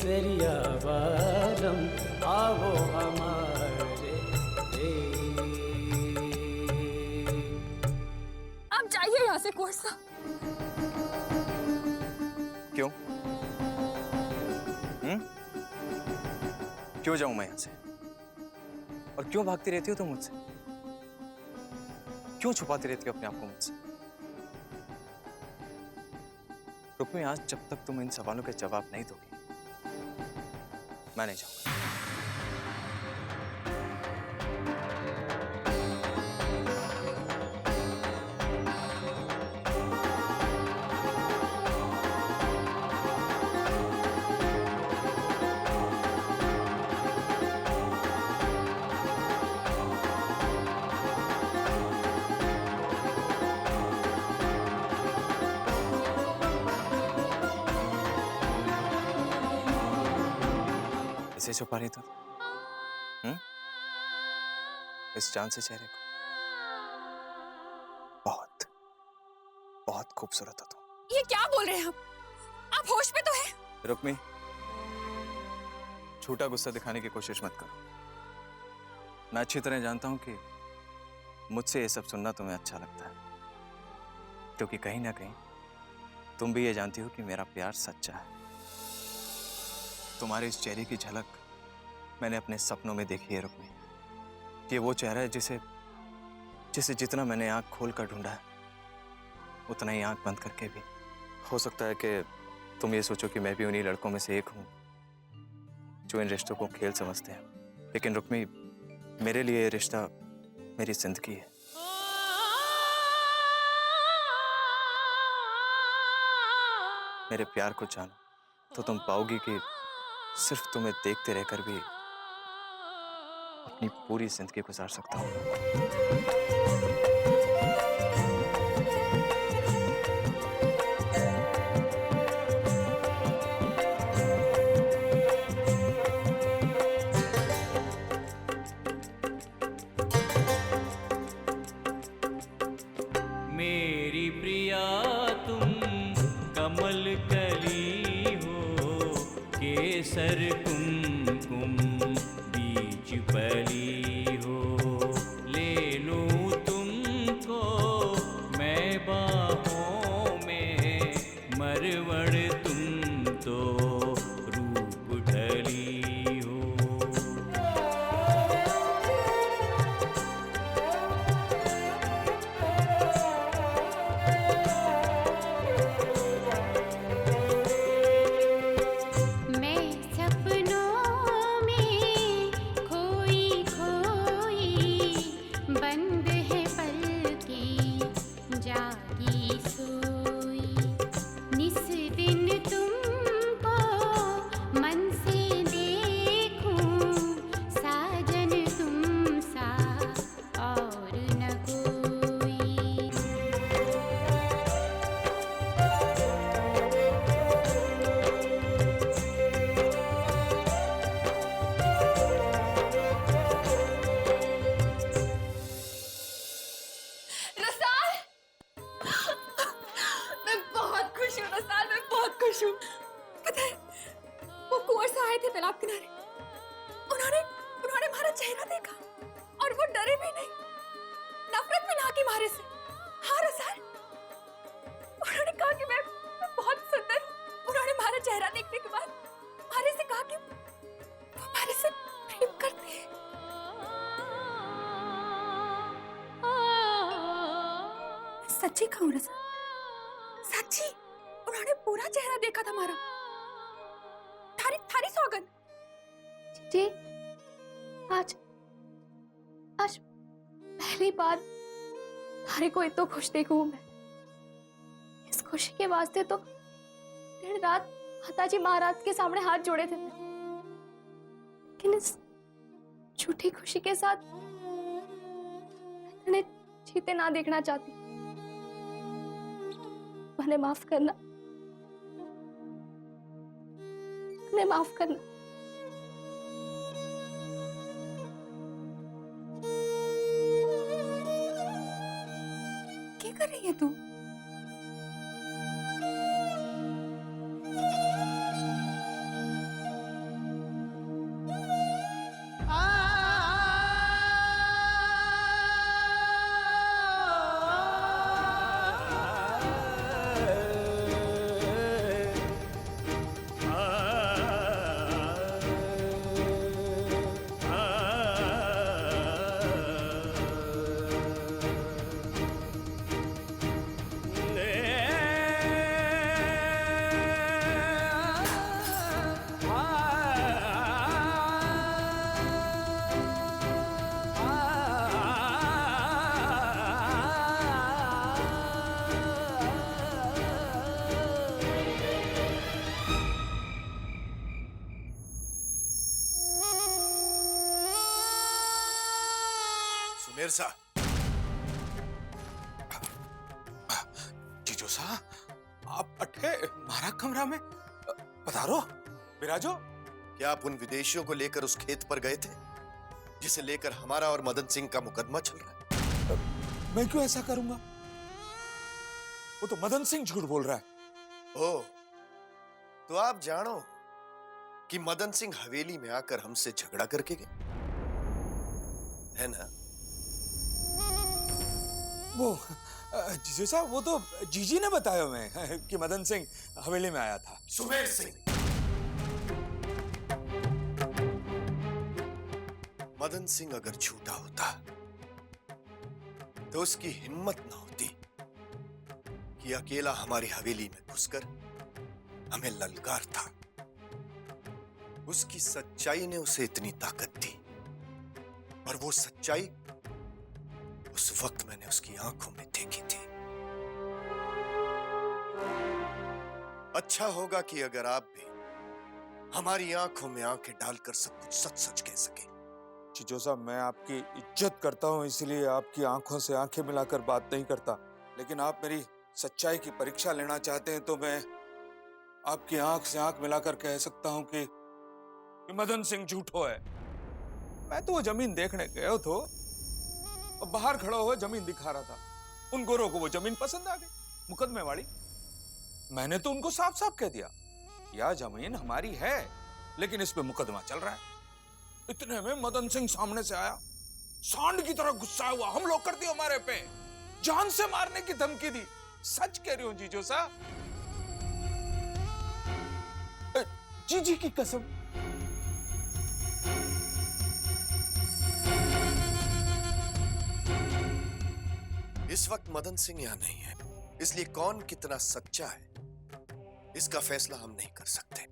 केसरिया बालम आवो हमारे देश। आप जाइए यहाँ से कुंवर साहब। क्यों? क्यों जाऊं मैं यहां से? और क्यों भागती रहती हो तुम मुझसे? क्यों छुपाती रहती हो अपने आप को मुझसे? रुक्मी, आज जब तक तुम इन सवालों के जवाब नहीं दोगी मैं नहीं जाऊंगा। इसे छुपा रही तो इस जान से चेहरे को। बहुत बहुत खूबसूरत हो तुम। ये क्या बोल रहे हैं आप होश में तो हैं? रुक्मी, झूठा गुस्सा दिखाने की कोशिश मत करो। मैं अच्छी तरह जानता हूं कि मुझसे ये सब सुनना तुम्हें अच्छा लगता है, क्योंकि कहीं ना कहीं तुम भी ये जानती हो कि मेरा प्यार सच्चा है। तुम्हारे इस चेहरे की झलक मैंने अपने सपनों में देखी है रुक्मी। ये वो चेहरा है जिसे जितना मैंने आंख खोल कर ढूंढा है, उतना ही आंख बंद करके भी। हो सकता है कि तुम ये सोचो कि मैं भी उन्हीं लड़कों में से एक हूं जो इन रिश्तों को खेल समझते हैं, लेकिन रुक्मी, मेरे लिए ये रिश्ता मेरी जिंदगी है। मेरे प्यार को जानो तो तुम पाओगी कि सिर्फ तुम्हें देखते रहकर भी अपनी पूरी जिंदगी गुजार सकता हूं। मेरी प्रिया तुम कमल कली हो, केसर कुमकुम बीच पली हो। ले लूं तुमको मैं बाहों में, मरवड़ तुम तो रूप ढली हो। पता है, वो कुंवर से आए थे तालाब किनारे। उन्होंने उन्होंने हमारा चेहरा देखा और वो डरे भी नहीं, नफरत में ना की मारे से। हाँ रसाल, उन्होंने कहा कि मैं बहुत सुंदर हूँ। उन्होंने हमारा चेहरा देखने के बाद हमारे से कहा कि वो हमारे से प्रेम करते हैं। सच्ची कहूँ रसाल, सच्ची उन्होंने पूरा चेहरा देखा था हमारा। थारी थारी सौगंध। जी, आज पहली बार थारे को इतना खुश देखूं मैं। इस खुशी के वास्ते तो दिन रात माताजी महाराज के सामने हाथ जोड़े थे, लेकिन इस झूठी खुशी के साथ मैं जीते ना देखना चाहती। मैंने माफ करना, मैंने माफ करना। क्या कर रही है तू? मिर्जा। जीजो सा, आप अठे मारा कमरा में पधारो, विराजो। क्या आप उन विदेशियों को लेकर उस खेत पर गए थे जिसे लेकर हमारा और मदन सिंह का मुकदमा चल रहा है? मैं क्यों ऐसा करूंगा? वो तो मदन सिंह झूठ बोल रहा है। ओह, तो आप जानो कि मदन सिंह हवेली में आकर हमसे झगड़ा करके गए, है ना? वो जीजू साहब, वो तो जीजी ने बताया मैं कि मदन सिंह हवेली में आया था। सुमेर सिंह। मदन सिंह अगर झूठा होता तो उसकी हिम्मत न होती कि अकेला हमारी हवेली में घुसकर हमें ललकारता। उसकी सच्चाई ने उसे इतनी ताकत दी, और वो सच्चाई उस वक्त मैंने उसकी आंखों में देखी थी। अच्छा होगा कि अगर आप भी हमारी आंखों में आंखें डालकर सब कुछ सच सच कह सके। जीजो साहब, मैं आपकी इज्जत करता हूं, इसलिए आपकी आंखों से आंखें मिलाकर बात नहीं करता, लेकिन आप मेरी सच्चाई की परीक्षा लेना चाहते हैं तो मैं आपकी आंख से आंख मिलाकर कह सकता हूं कि मदन सिंह झूठो है। मैं तो वो जमीन देखने गया तो बाहर खड़ा हुआ जमीन दिखा रहा था। उन गोरों को वो जमीन पसंद आ गई, मुकदमे वाली। मैंने तो उनको साफ साफ कह दिया, यह जमीन हमारी है, लेकिन इस पे मुकदमा चल रहा है। इतने में मदन सिंह सामने से आया, सांड की तरह गुस्सा हुआ, हम लोग कर दिए हमारे पे, जान से मारने की धमकी दी। सच कह रही हूं जीजो साहब, जीजी की कसम। इस वक्त मदन सिंह यहां नहीं है, इसलिए कौन कितना सच्चा है इसका फैसला हम नहीं कर सकते।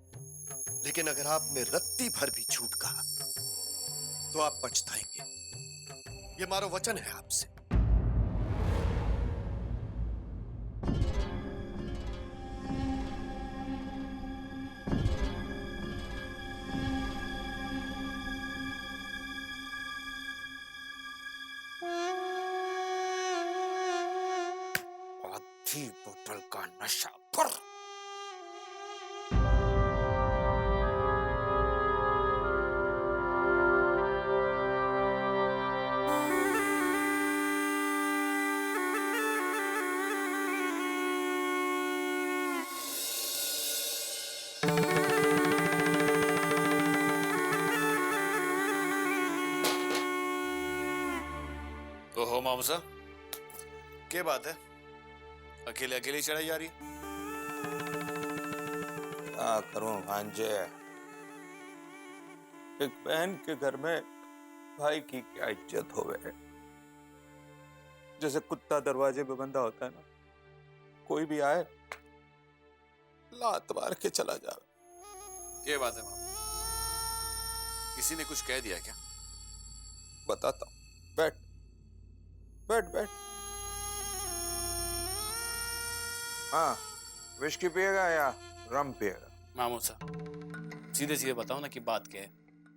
लेकिन अगर आपने रत्ती भर भी झूठ कहा तो आप पछताएंगे, ये मारो वचन है आपसे। आधी बोतल का नशा पर ओहो मामसा, क्या बात है? अकेले अकेले चढ़ाई जा रही? क्या करूं भांजे, एक बहन के घर में भाई की क्या इज्जत होवे। जैसे कुत्ता दरवाजे पे बंधा होता है ना, कोई भी आए लात मार के चला जावे। ये बात है मामा, किसी ने कुछ कह दिया क्या? बताता हूं, बैठ बैठ बैठ। हाँ, विस्की पिएगा या रम पिएगा? मामूसा, सीधे सीधे बताओ ना कि बात क्या है।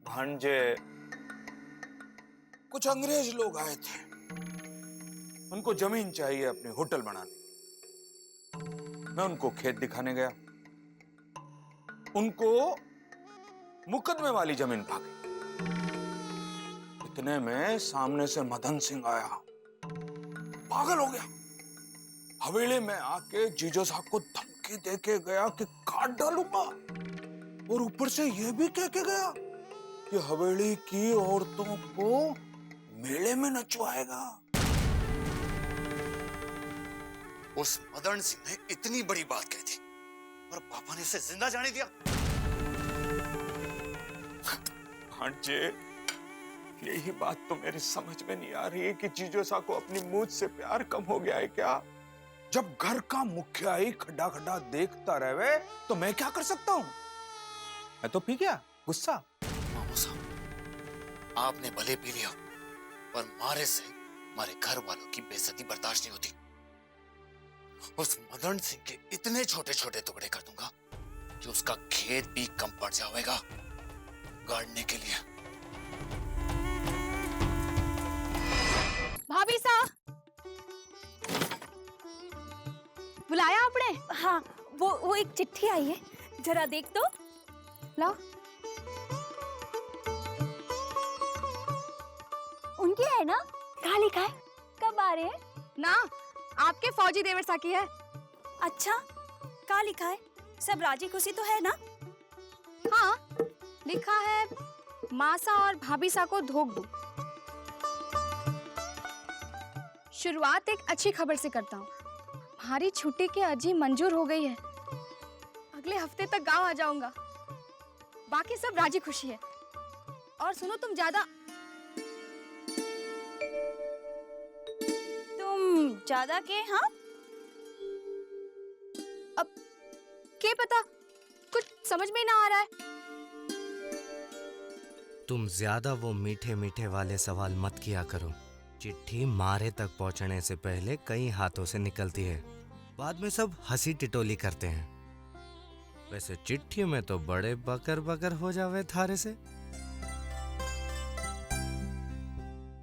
भांजे, कुछ अंग्रेज लोग आए थे, उनको जमीन चाहिए अपने होटल बनाने। मैं उनको खेत दिखाने गया, उनको मुकदमे वाली जमीन भागी। इतने में सामने से मदन सिंह आया, पागल हो गया, हवेली में आके जीजो साहब को धमकी देके गया कि काट डालूंगा, और ऊपर से यह भी कह के गया कि हवेली की औरतों को मेले में नचवाएगा। उस मदन सिंह ने इतनी बड़ी बात कही थी और पापा ने उसे जिंदा जाने दिया। भांजे, यही बात तो मेरी समझ में नहीं आ रही है कि जीजो साहब को अपनी मूझ से प्यार कम हो गया है क्या? जब घर का मुखिया ही खड्डा खड्डा देखता रहे तो मैं क्या कर सकता हूं? मैं तो पी गया गुस्सा। मामू साहब, आपने भले पी लिया, पर मारे से हमारे घर वालों की बेइज्जती बर्दाश्त नहीं होती। उस मदन सिंह के इतने छोटे छोटे टुकड़े कर दूंगा कि उसका खेत भी कम पड़ जाएगा गाड़ने के लिए। भाभी सा, बुलाया आपने? हाँ, वो एक चिट्ठी आई है, जरा देख तो। ला। उनकी है ना? कहाँ लिखा है? कब आ रहे हैं? ना, आपके फौजी देवर सा की है। अच्छा, कहाँ लिखा है? सब राजी खुशी तो है ना? हाँ, लिखा है मासा और भाभी सा को धोख दो। शुरुआत एक अच्छी खबर से करता हूँ। हमारी छुट्टी की अर्जी मंजूर हो गई है। अगले हफ्ते तक गांव आ जाऊंगा। बाकी सब राजी खुशी है। और सुनो, तुम ज्यादा के? हाँ, अब क्या पता, कुछ समझ में ना आ रहा है। तुम ज्यादा वो मीठे मीठे वाले सवाल मत किया करो। चिट्ठी मारे तक पहुंचने से पहले कई हाथों से निकलती है, बाद में सब हंसी टिटोली करते हैं। वैसे चिट्ठी में तो बड़े बकर बकर हो जावे थारे से।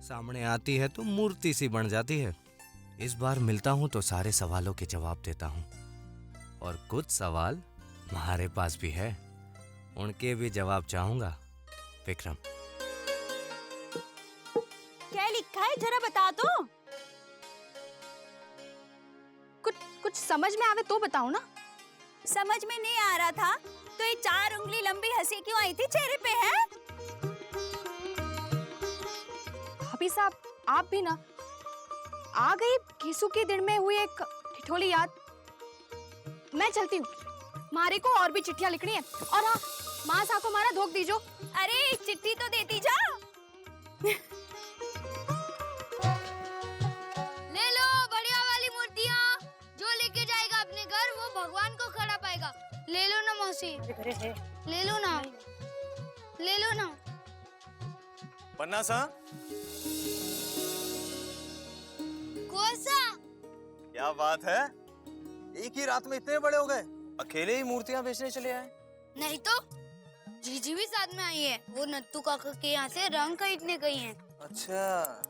सामने आती है तो मूर्ति सी बन जाती है। इस बार मिलता हूं तो सारे सवालों के जवाब देता हूं, और कुछ सवाल हमारे पास भी है, उनके भी जवाब चाहूंगा। विक्रम, क्या लिखा है जरा बता दो। कुछ समझ में आवे तो बताओ ना। समझ में नहीं आ रहा था तो ये 4 उंगली लंबी हंसी क्यों आई थी चेहरे पे? है भाभी साहब, आप भी ना। आ गई केसु के दिन में हुई एक ठिठोली याद। मैं चलती हूँ, मारे को और भी चिट्ठियां लिखनी है। और हाँ, माँ साहब को हमारा धोख दीजो। अरे चिट्ठी तो देती जा। ले लो बढ़िया वाली मूर्तियाँ। जो लेके जाएगा अपने घर वो भगवान को खड़ा पाएगा। ले लो ना मौसी, ले लो ना, ले लो ना। पन्ना सा, कोसा, क्या बात है, एक ही रात में इतने बड़े हो गए? अकेले ही मूर्तियां बेचने चले आए? नहीं तो जीजी भी साथ में आई है। वो नत्तू काका के यहाँ से रंग खरीदने गई हैं। अच्छा,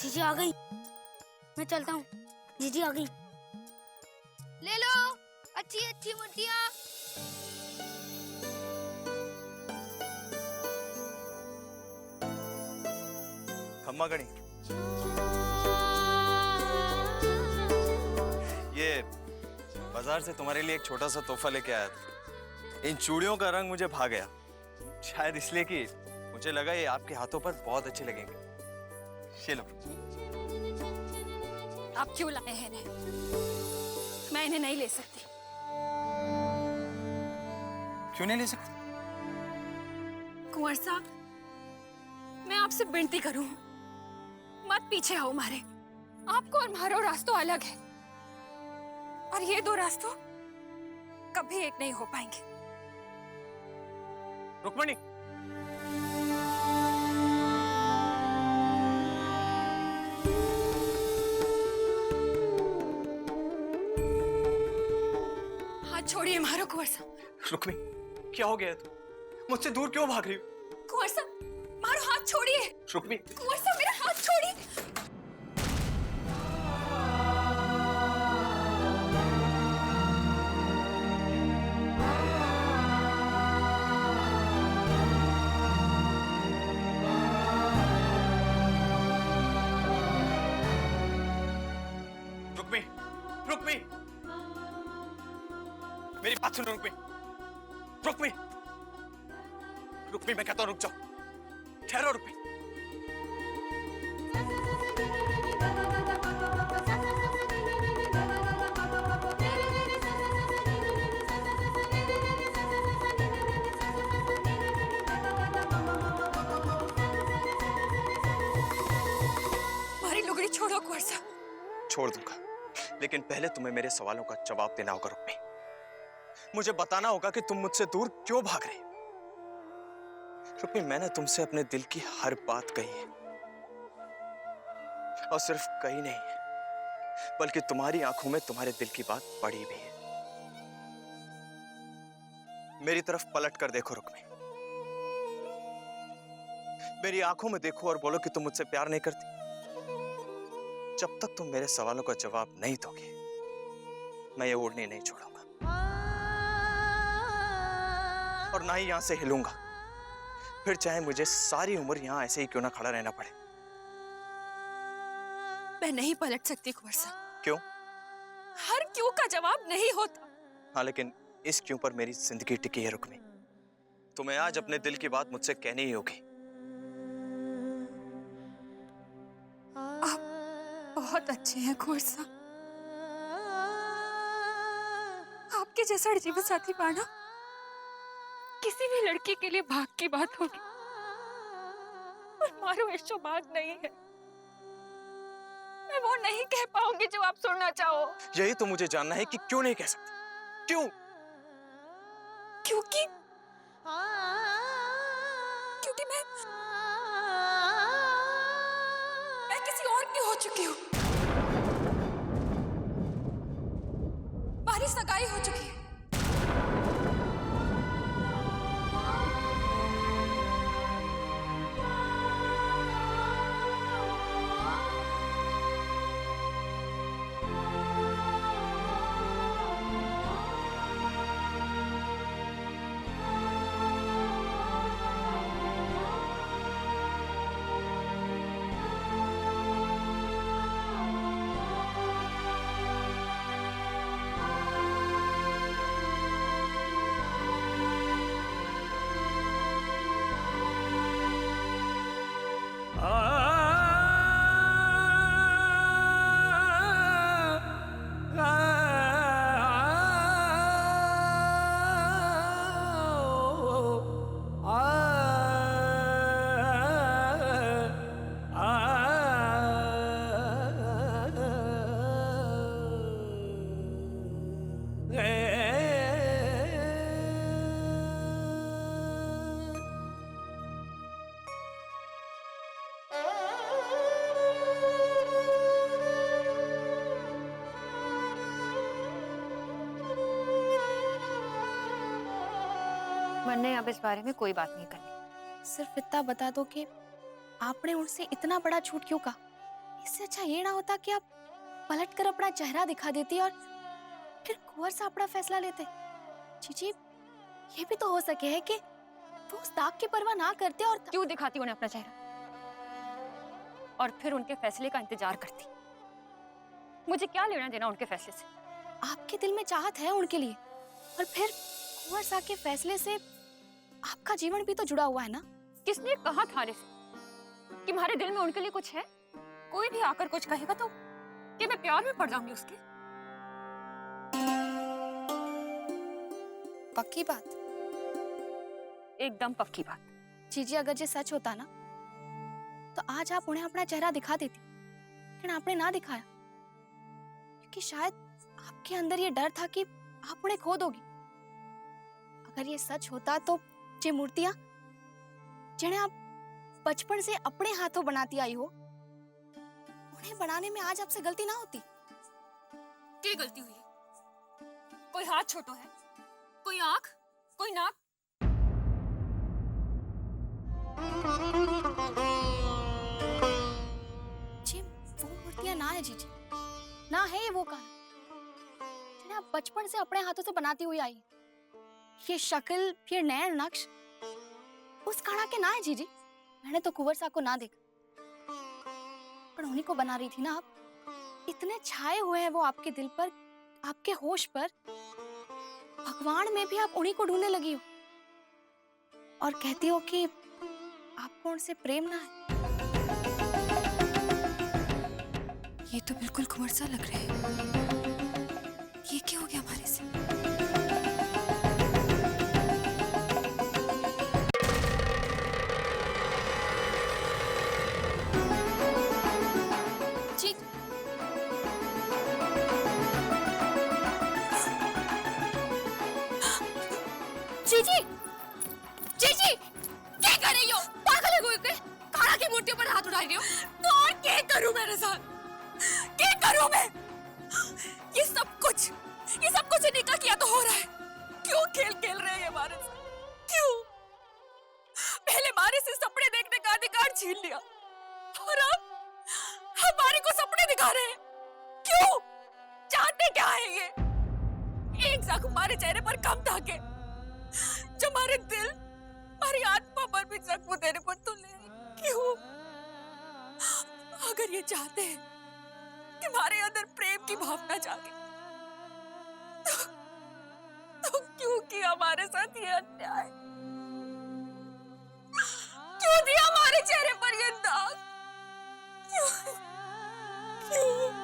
जीजी आ गई, मैं चलता हूँ। जीजी आ गई। ले लो अच्छी अच्छी मूर्तियाँ। खम्मा गणी, ये बाजार से तुम्हारे लिए एक छोटा सा तोहफा लेके आया था। इन चूड़ियों का रंग मुझे भा गया, शायद इसलिए कि मुझे लगा ये आपके हाथों पर बहुत अच्छे लगेंगे। ये लो। आप क्यों लाए हैं इन्हें? मैं इन्हें नहीं ले सकती। क्यों नहीं ले सकते? कुंवर साहब, मैं आपसे विनती करूं, मत पीछे आओ मारे। आपको और मारो रास्तों अलग है, और ये 2 रास्तों कभी एक नहीं हो पाएंगे। रुक्मणी, हाथ छोड़िए मारो कुंवर साहब। रुक्मी, क्या हो गया तुम? मुझसे दूर क्यों भाग रही हो? कुंवर साहब, मारो, हाथ छोड़िए। रुक्मी, कुंवर साहब, मेरा हाथ छोड़िए। रुक्मी, रुक्मी, मेरी बात सुनो। रुक्मी, रुक्मी, रुक्मी, मैं कहता हूं रुक जाओ, ठहरो। रुक्मी, हमारी लुगड़ी छोड़ो कुंवर साहब। छोड़ दूंगा, लेकिन पहले तुम्हें मेरे सवालों का जवाब देना होगा। रुक्मी, मुझे बताना होगा कि तुम मुझसे दूर क्यों भाग रही हो। रुक्मी, मैंने तुमसे अपने दिल की हर बात कही है, और सिर्फ कही नहीं है, बल्कि तुम्हारी आंखों में तुम्हारे दिल की बात पड़ी भी है। मेरी तरफ पलट कर देखो रुक्मी, मेरी आंखों में देखो और बोलो कि तुम मुझसे प्यार नहीं करती। जब तक तुम मेरे सवालों का जवाब नहीं दोगे, मैं ये ओढ़नी नहीं छोड़ूंगा और ना ही यहां से हिलूंगा, फिर चाहे मुझे सारी उम्र यहां ऐसे ही क्यों ना खड़ा रहना पड़े। मैं नहीं पलट सकती कुंवर साहब। क्यों? हर क्यों का जवाब नहीं होता। हाँ, लेकिन इस क्यों पर मेरी जिंदगी टिकी है रुक्मी। तुम्हें आज अपने दिल की बात मुझसे कहनी ही होगी। आप बहुत अच्छे हैं कुंवर साहब। आपके जैसा जीवन साथी पाना किसी भी लड़की के लिए भाग की बात होगी, पर मारो ऐशो भाग नहीं है। मैं वो नहीं कह पाऊंगी जो आप सुनना चाहो। यही तो मुझे जानना है कि क्यों नहीं कह सकती। क्यों? क्योंकि मैं किसी और की हो चुकी हूँ। हमारी सगाई हो चुकी है। वरना अब इस बारे में कोई बात नहीं करनी। सिर्फ इतना बता दो कि आपने उनसे इतना बड़ा झूठ क्यों कहा। इससे अच्छा ये ना होता कि आप पलट कर अपना चेहरा दिखा देती और फिर कुंवर साहब अपना फैसला लेते। जीजी, ये भी तो हो सके है कि वो उस दाग की परवाह ना करते और क्यों दिखाती उन्हें अपना चेहरा और फिर उनके फैसले का इंतजार करती। मुझे क्या लेना देना उनके फैसले से। आपके दिल में चाहत है उनके लिए और फिर कुंवर साहब के फैसले से आपका जीवन भी तो जुड़ा हुआ है ना। किसने कहा थाने से कि हमारे दिल में उनके लिए कुछ है? कोई भी आकर कुछ कहेगा तो कि मैं प्यार में पड़ जाऊंगी उसके। पक्की बात? एकदम पक्की बात। जीजी, अगर ये सच होता ना तो आज आप उन्हें अपना चेहरा दिखा देती, लेकिन आपने ना दिखाया क्योंकि शायद आपके अंदर ये डर था कि आप उन्हें खो दोगी। अगर ये सच होता तो ये मूर्तियां जिन्हें आप बचपन से अपने हाथों बनाती आई हो, उन्हें बनाने में आज आपसे गलती ना होती। क्या गलती हुई है? कोई हाथ छोटो है, कोई आंख, कोई नाक। जी, वो मूर्तियां ना है जीजी, ना है ये वो कान जिन्हें आप बचपन से अपने हाथों से बनाती हुई आई। ये शक्ल, ये नैन नक्श उस काना के ना है जीजी। मैंने तो कुंवर साहब को ना देखा, पर उन्हीं को बना रही थी ना आप। इतने छाए हुए हैं वो आपके दिल पर, आपके होश पर। भगवान में भी आप उन्हीं को ढूंढने लगी हो और कहती हो कि आपको उनसे प्रेम ना है। ये तो बिल्कुल कुंवर सा लग रहे हैं। ये क्या हो गया हमारे से? जीजी, जीजी, क्या कर रही हो? पागल है कोई? काना की मूर्तियों पर हाथ उठा रही हो? तो और क्या करूं मेरे साथ? क्या करूं मैं? ये सब कुछ इन्हीं का किया तो हो रहा है। क्यों खेल खेल रहे हैं ये हमारे है ये? एक जख्म हमारे चेहरे पर कम था के जो हमारे दिल, हमारी आत्मा पर भी जख्म देने पर तुले क्यों? अगर ये चाहते हैं कि हमारे अंदर प्रेम की भावना जागे तो क्यों किया हमारे साथ ये अन्याय? क्यों दिया हमारे चेहरे पर ये दाग? क्यों?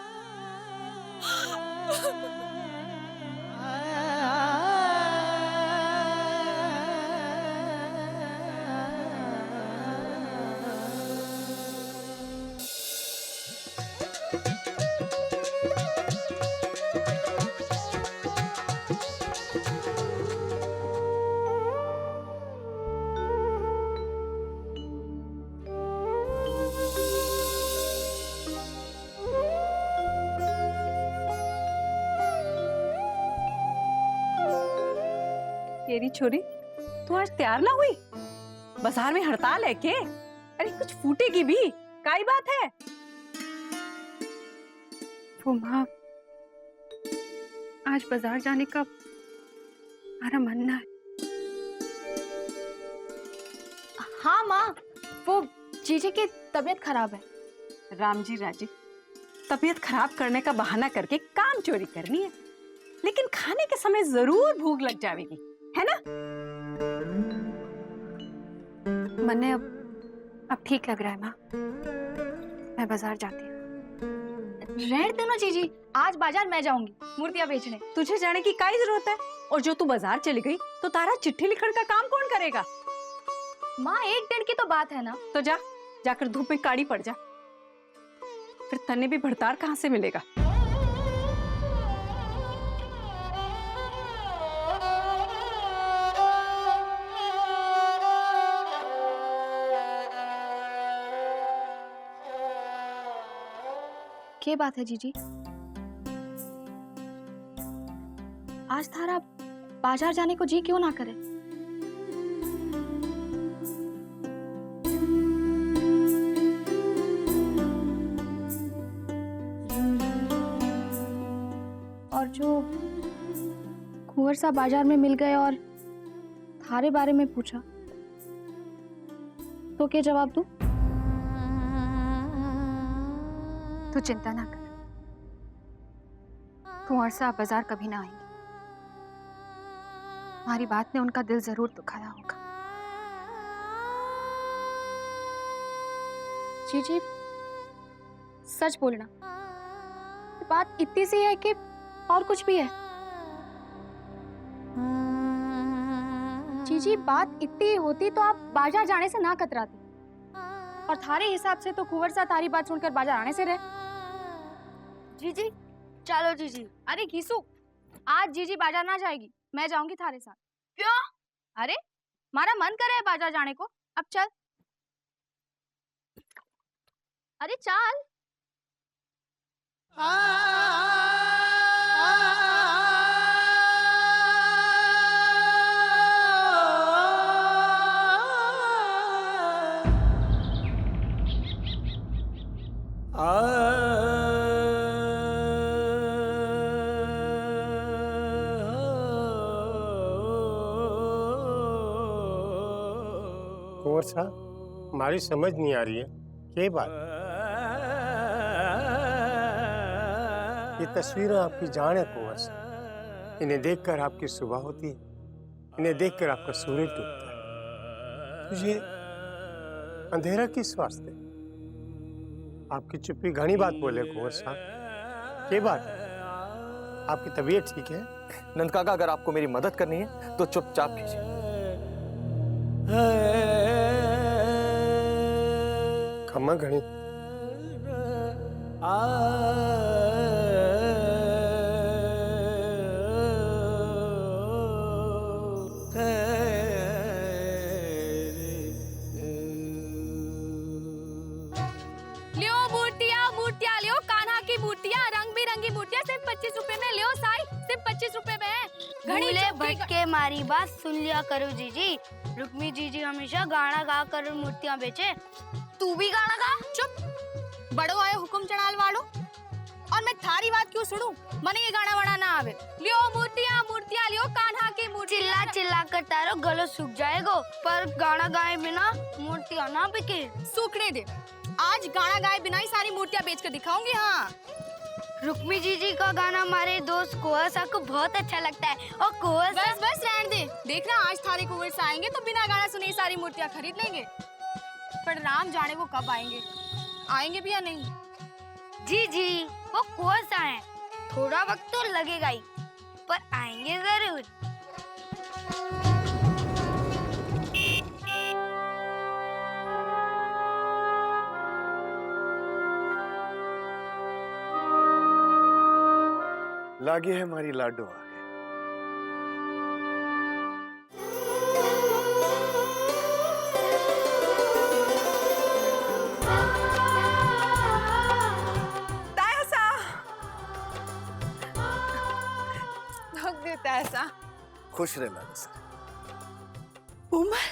तेरी छोरी तू आज तैयार ना हुई? बाजार में हड़ताल है के? अरे कुछ फूटेगी भी, काई बात है? वो माँ, आज बाजार जाने का हमारा मन है। हाँ माँ, वो जीजी की तबीयत खराब है। राम जी राजी, तबीयत खराब करने का बहाना करके काम चोरी करनी है, लेकिन खाने के समय जरूर भूख लग जाएगी, है ना? मन्ने अब ठीक लग रहा है माँ, मैं बाजार जाती हूँ। रहने दो ना जीजी, आज बाजार मैं जाऊंगी मूर्तियां बेचने। तुझे जाने की काई जरूरत है? और जो तू बाजार चली गई तो तारा चिट्ठी लिखण का काम कौन करेगा? माँ, एक दिन की तो बात है ना। तो जाकर धूप में काड़ी पड़ जा, फिर तन्ने भी भड़तार कहाँ से मिलेगा? क्या बात है जीजी? आज थारा बाजार जाने को जी क्यों ना करे? और जो कुंवर साहब बाजार में मिल गए और थारे बारे में पूछा तो क्या जवाब दूं? तू चिंता ना कर, कुंवर साहब बाजार कभी ना आएंगे। हमारी बात ने उनका दिल जरूर दुखाया होगा। जीजी, सच बोलना, बात इतनी सी है कि और कुछ भी है? जीजी, बात इतनी होती तो आप बाजार जाने से ना कतराती, और थारे हिसाब से तो कुंवर साहब तारी बात सुनकर बाजार आने से रहे। जीजी चलो जीजी। अरे घीसू, आज जीजी बाजार ना जाएगी, मैं जाऊंगी थारे साथ। क्यों? अरे हमारा मन करे है बाजार जाने को, अब चल। अरे चल। कुंवर साहब, हमारी समझ नहीं आ रही है क्या बात? ये तस्वीरें आपकी जान है कुंवर साहब, इन्हें देखकर आपकी सुबह होती है, इन्हें देखकर आपका सूरज डूबता है। तुझे अंधेरा किस वास्ते? आपकी चुप्पी घनी बात बोले कुंवर साहब, क्या बात है? आपकी तबीयत ठीक है? नंद काका, अगर आपको मेरी मदद करनी है तो चुपचाप कीजिए। खम्मा घनी लियो मूर्तियां लियो, कान्हा की मूर्तियां, रंग बिरंगी मूर्तियां, सिर्फ 25 रुपए में लियो साई, सिर्फ 25 रुपए में। भूले भटके मारी बात सुन लिया करो जीजी। रुक्मी जीजी हमेशा गाना गा कर मूर्तियां बेचे। तू भी गाना गा। चुप, बड़ो आए हुक्म चढ़ाल वालो। और मैं थारी बात क्यों सुनूं? मने ये गाना वाना ना आवे। लियो मूर्तियां मूर्तियां लियो कान्हा की मूर्ति। चिल्ला चिल्ला कर तारो गलो सूख जाएगा, पर गाना गाए बिना मूर्तियां ना बिके। सूखने दे, आज गाना गाए बिना ही सारी मूर्तियां बेच कर दिखाऊंगी। हाँ, रुक्मी जी का गाना हमारे दोस्त कुंवर को बहुत अच्छा लगता है। और कुंवर बस बस रहने दे। देखना आज थारे कुंवर से आएंगे तो बिना गाना सुने ही सारी मूर्तियां खरीद लेंगे। पर राम जाने वो कब आएंगे, आएंगे भी या नहीं। जी जी, वो कुंवर सा है, थोड़ा वक्त तो लगेगा ही, पर आएंगे जरूर। लागे है हमारी लाडो आ गए। ऐसा खुश रहे लागे सर। उमर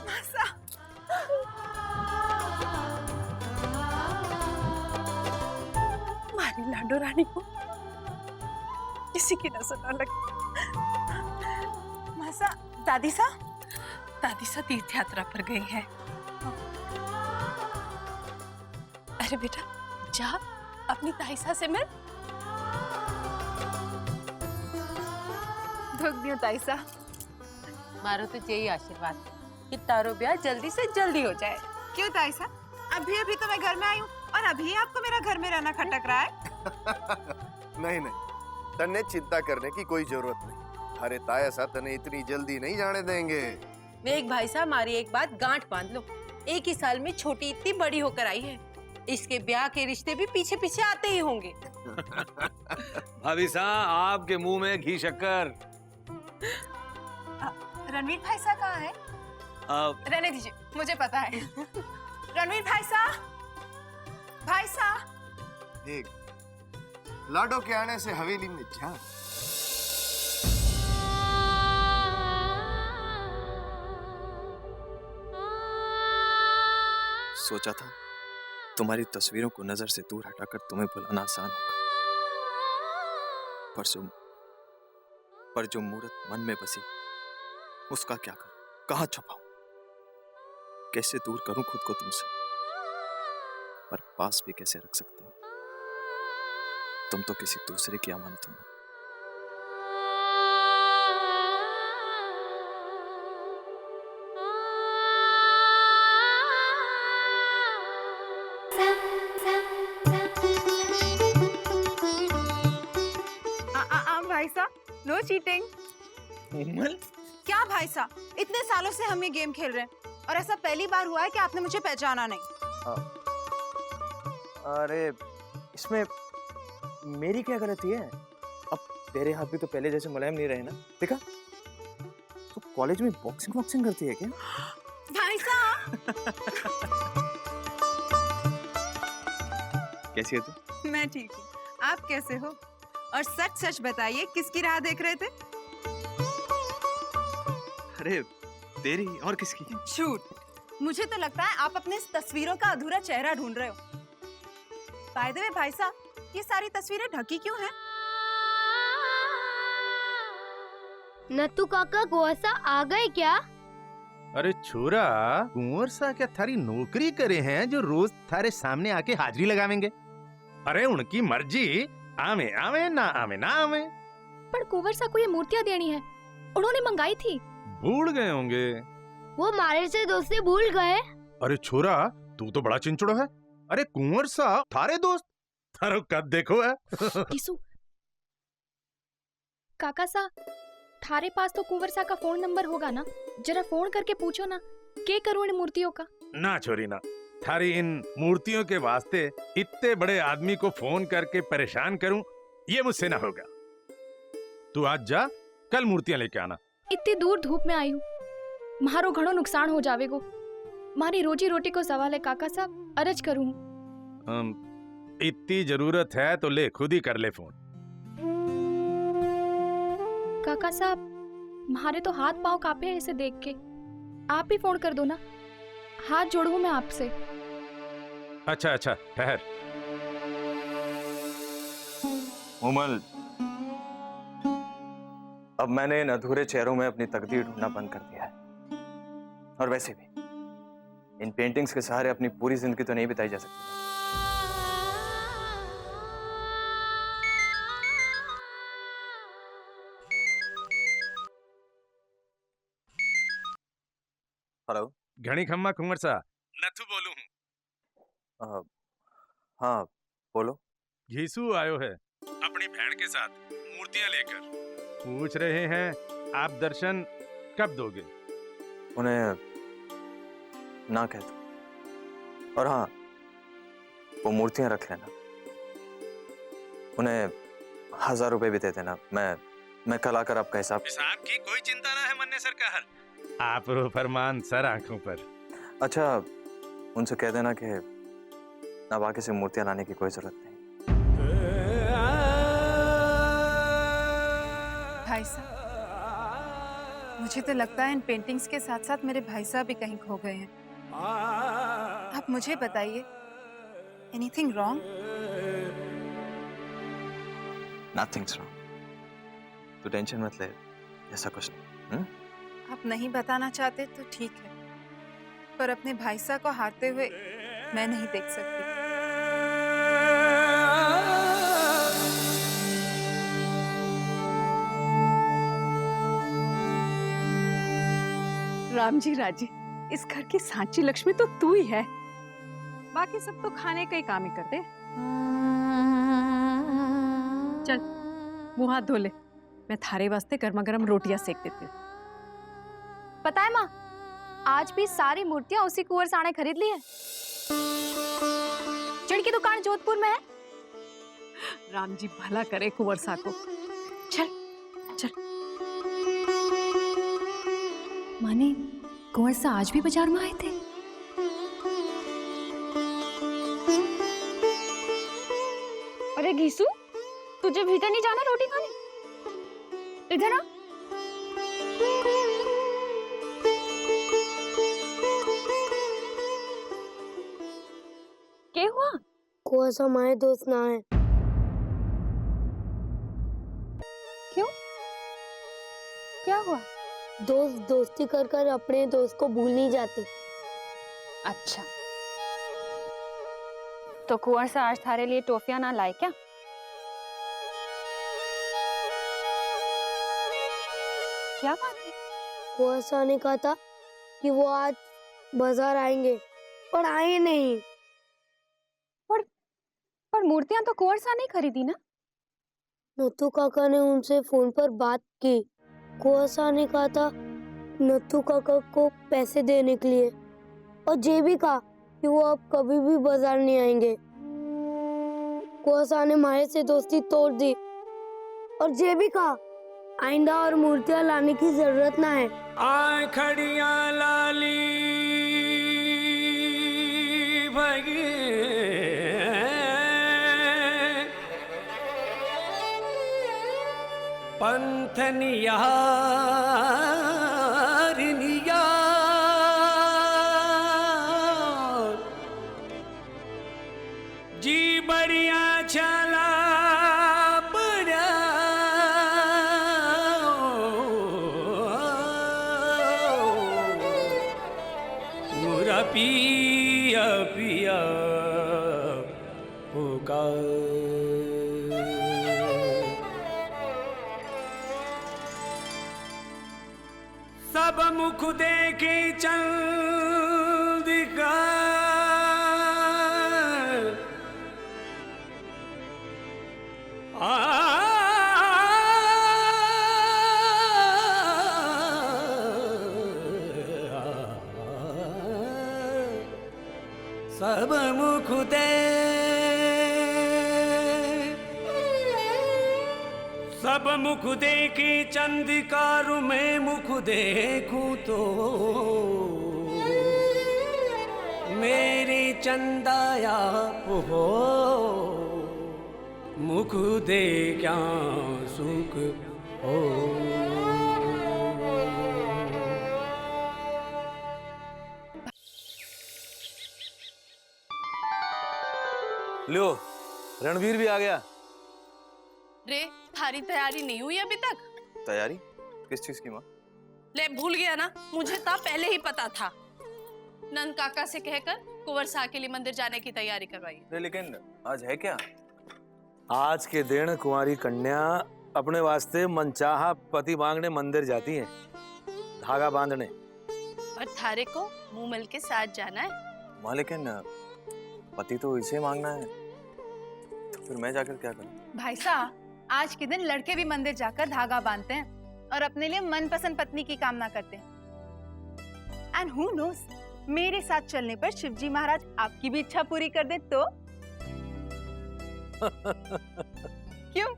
मासा हमारी लाडो रानी को किसी की नजर न लगे। मासा दादी सा तीर्थ यात्रा पर गई है। अरे बेटा जा अपनी ताईसा से मिल। धोख दियो ताईसा। मारो तो यही आशीर्वाद कि तारो ब्याह जल्दी से जल्दी हो जाए। क्यों ताईसा, अभी अभी तो मैं घर में आई हूँ और अभी आपको मेरा घर में रहना खटक रहा है। नहीं तन्ने चिंता करने की कोई जरूरत नहीं। अरे ताया तने इतनी जल्दी नहीं जाने देंगे। एक भाई साहब, हमारी एक बात गांठ बांध लो, एक ही साल में छोटी इतनी बड़ी होकर आई है, इसके ब्याह के रिश्ते भी पीछे पीछे आते ही होंगे। भाभी साहब आपके मुंह में घी शक्कर। रणवीर भाई साहब कहाँ है? रहने दीजिए, मुझे पता है। रणवीर भाई साहब देख, लाडो के आने से हवेली में जान। सोचा था तुम्हारी तस्वीरों को नजर से दूर हटाकर तुम्हें भुलाना आसान होगा, पर जो मूर्त मन में बसी उसका क्या करूं, कहां छुपाऊं, कैसे दूर करूं खुद को तुमसे, पर पास भी कैसे रख सकता हूं। तुम तो किसी दूसरे की अमानत हो ना। भाई साहब, नो चीटिंग। क्या भाई साहब, इतने सालों से हम ये गेम खेल रहे हैं और ऐसा पहली बार हुआ है कि आपने मुझे पहचाना नहीं। अरे इसमें मेरी क्या गलती है? अब तेरे हाथ भी तो पहले जैसे मुलायम नहीं रहे ना। देखा, तो कॉलेज में बॉक्सिंग करती है क्या? भाई साहब कैसी है तू? मैं ठीक हूँ, आप कैसे हो? और सच सच बताइए, किसकी राह देख रहे थे? अरे तेरी और किसकी? झूठ, मुझे तो लगता है आप अपने इस तस्वीरों का अधूरा चेहरा ढूंढ रहे हो। बाय द वे भाई साहब, ये सारी तस्वीरें ढकी क्यों हैं? नत्थू काका गोसा आ गए क्या? अरे छोरा, कुंवर सा क्या थारी नौकरी करे हैं जो रोज थारे सामने आके हाजिरी लगावेंगे? अरे उनकी मर्जी, आवे आवे ना आवे ना आवे। पर कुंवर सा को ये मूर्तियां देनी है, उन्होंने मंगाई थी। भूल गए होंगे। वो मारे से दोस्ती भूल गए। अरे छोरा, तू तो बड़ा चिंचड़ो है। अरे कुंवर सा थारे दोस्त, थारो कद देखो है। किसु काका सा, थारे पास तो कुंवर सा का फोन नंबर होगा ना, जरा फोन करके पूछो ना, क्या करूं इन मूर्तियों का? ना छोरी ना, थारी इन मूर्तियों के वास्ते इतने बड़े आदमी को फोन करके परेशान करूं, ये मुझसे ना होगा। तू आज जा, कल मूर्तियां लेके आना। इतनी दूर धूप में आई हूँ, मारो घणो नुकसान हो जावेगो। मारी रोजी रोटी को सवाल है काका साहब, अर्ज करूं। इतनी जरूरत है तो ले, खुद ही कर ले फोन। काका साहब, मारे तो हाथ पांव कांपे हैं इसे देख के, आप ही फोन कर दो ना, हाथ जोड़ू मैं आपसे। अच्छा अच्छा ठहर। उमल, अब मैंने इन अधूरे चेहरों में अपनी तकदीर ढूंढना बंद कर दिया है। और वैसे भी इन पेंटिंग्स के सहारे अपनी पूरी जिंदगी तो नहीं बिताई जा सकती। हेलो, घणी खम्मा कुंवर सा, नथु बोलू हूँ। हाँ बोलो। घीसू आयो है अपनी बहन के साथ मूर्तियां लेकर। पूछ रहे हैं आप दर्शन कब दोगे? उन्हें ना कह दो। और हाँ, वो मूर्तियां रख लेना। उन्हें 1000 रुपए भी दे देना। मैं कल आकर आपका हिसाब की कोई चिंता ना है मन्ने सरकार। आप रो फरमान सर आंखों पर। अच्छा, उनसे कह देना कि अब आगे से मूर्तियां लाने की कोई जरूरत नहीं। भाई साहब, मुझे तो लगता है इन पेंटिंग्स के साथ साथ मेरे भाई साहब भी कहीं खो गए हैं। आप मुझे बताइए, एनीथिंग रॉन्ग? Nothings wrong. तू टेंशन मत ले, ऐसा कुछ नहीं। आप नहीं बताना चाहते तो ठीक है, पर अपने भाई साहब को हारते हुए मैं नहीं देख सकती। राम जी राजी, इस घर की सांची लक्ष्मी तो तू ही है। बाकी सब तो खाने का ही काम ही करते। चल मुंह हाथ धो ले, मैं थारे वास्ते गर्मा गर्म रोटियां सेक देती हूँ। पता है माँ, आज भी सारी मूर्तियां उसी कुंवर साने खरीद ली है, जिनकी दुकान जोधपुर में है। राम जी भला करे कुंवर सा को। चल चल। माने कुंवर सा आज भी बाजार में आए थे? अरे घीसू, तुझे भीतर नहीं जाना रोटी खाने? इधर आ। क्या हुआ? कुंवर सा हमारे दोस्त ना है। क्यों? क्या हुआ? दोस्त दोस्ती कर कर अपने दोस्त को भूल नहीं जाते। अच्छा, तो कुंवर सा आज थारे लिए टॉफियां ना लाए क्या? क्या बात है? कुंवर सा ने कहा था कि वो आज बाजार आएंगे, पर आए नहीं। पर मूर्तियां तो कुंवर सा ने खरीदी ना? नथु काका ने उनसे फोन पर बात की। कुंवर सा ने कहा था नथु काका को पैसे देने के लिए, और ये भी कहा कि वो अब कभी भी बाजार नहीं आएंगे। कुंवर सा ने हमारे से दोस्ती तोड़ दी, और ये भी कहा आइंदा और मूर्तियां लाने की जरूरत ना है। आय खड़िया लाली भगे पंथनिया जी बढ़िया चला बड़ा मुरा पिया पिया होगा। सब मुख देखे चंदिका सब मुख दे सब मुख देखे चंदिकारु में मुख देखूं तो मेरी चंदाया हो मुख दे क्या सुख हो। लो रणवीर भी आ गया। रे थारी तैयारी नहीं हुई अभी तक? तैयारी किस चीज की माँ? ले भूल गया ना, मुझे तो पहले ही पता था। नंद काका से कहकर कुंवर शाह के लिए मंदिर जाने की तैयारी करवाई। लेकिन आज है क्या? आज के दिन कुंवारी कन्या अपने वास्ते मनचाहा पति मांगने मंदिर जाती है, धागा बांधने। और थारे को मुंह मिल के साथ जाना है। माँ लेकिन पति तो इसे मांगना है, तो फिर मैं जाकर क्या करूं? भाई साहब, आज के दिन लड़के भी मंदिर जाकर धागा बांधते हैं और अपने लिए मनपसंद पत्नी की कामना करते हैं। एंड हु नोस, मेरे साथ चलने पर शिवजी महाराज आपकी भी इच्छा पूरी कर दे तो? क्यों?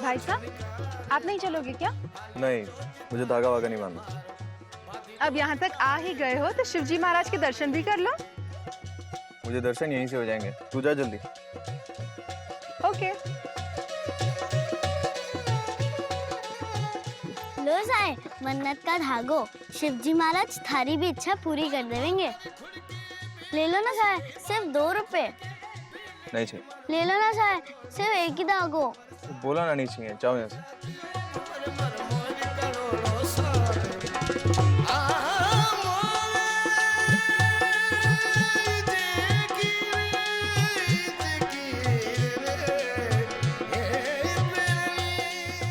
भाई साहब, आप नहीं चलोगे क्या? नहीं, मुझे धागा वागा नहीं बांधना। अब यहाँ तक आ ही गए हो तो शिवजी महाराज के दर्शन भी कर लो। मुझे दर्शन यहीं से हो जाएंगे, तू जा जल्दी। ओके। लो साए, मन्नत का धागो। शिवजी महाराज थारी भी इच्छा पूरी कर देंगे। ले लो ना साए, सिर्फ 2 रुपए। नहीं चाहिए। ले लो ना साए, सिर्फ एक ही धागो। बोला ना नहीं चाहिए, जाओ यहाँ से।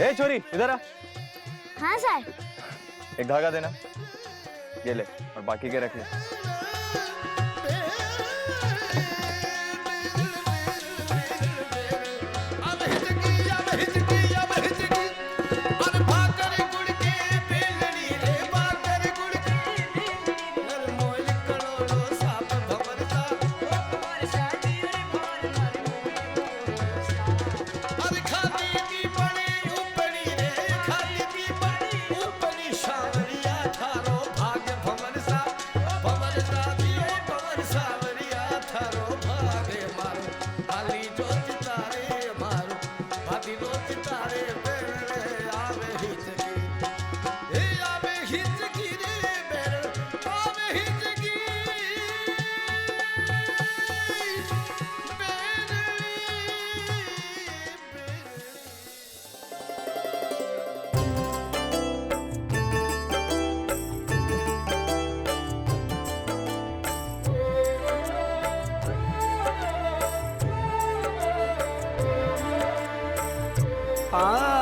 ए छोरी, इधर आ। हाँ साए। एक धागा देना, ये ले, और बाकी के रख ले। आ